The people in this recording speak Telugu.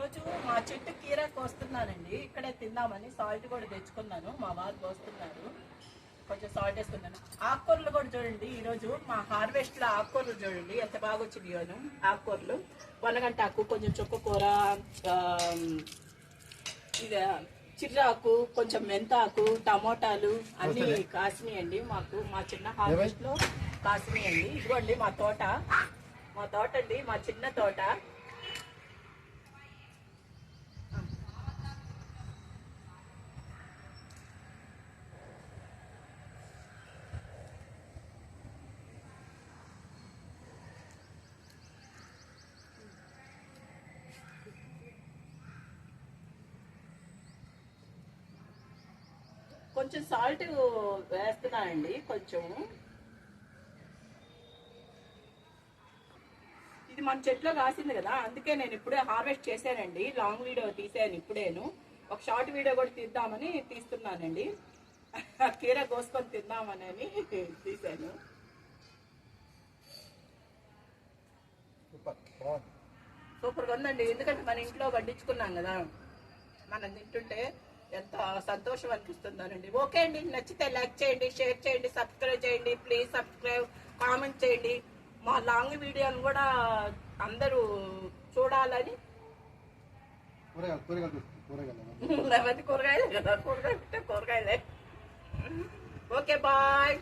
ఈరోజు మా చెట్టు కీరా కోస్తున్నానండి. ఇక్కడే తిందామని సాల్ట్ కూడా తెచ్చుకున్నాను. మా వారు కోస్తున్నారు. కొంచెం సాల్ట్ వేసుకున్నాను. ఆకుకూరలు కూడా చూడండి. ఈరోజు మా హార్వెస్ట్ లో ఆకుకూరలు చూడండి ఎంత బాగా వచ్చినాయో. ఆకుకూరలు పొన్నగంటాకు, కొంచెం చుక్కకూర, ఇది చిర్రాకు, కొంచెం మెంతాకు, టమోటాలు అన్ని కాసినాయండి. మాకు మా చిన్న హార్వెస్ట్ లో కాసినాయండి. ఇదిగోండి మా తోట అండి, మా చిన్న తోట. కొంచెం సాల్ట్ వేస్తున్నానండి. కొంచెం ఇది మన చెట్లో కాసింది కదా, అందుకే నేను ఇప్పుడే హార్వెస్ట్ చేశానండి. లాంగ్ వీడియో తీసాను ఇప్పుడేను. ఒక షార్ట్ వీడియో కూడా తీద్దామని తీస్తున్నానండి. కీర కోసుకొని తిందామని తీసాను. సూపర్గా ఉందండి. ఎందుకంటే మన ఇంట్లో పండించుకున్నాం కదా, మనం తింటుంటే ఎంత సంతోషం అనిపిస్తుందోనండి. ఓకే అండి, నచ్చితే లైక్ చేయండి, షేర్ చేయండి, సబ్స్క్రైబ్ చేయండి. ప్లీజ్ సబ్స్క్రైబ్, కామెంట్ చేయండి. మా లాంగ్ వీడియోని కూడా అందరూ చూడాలని. కూరగాయలే కదా, కూరగాయలే. Okay bye.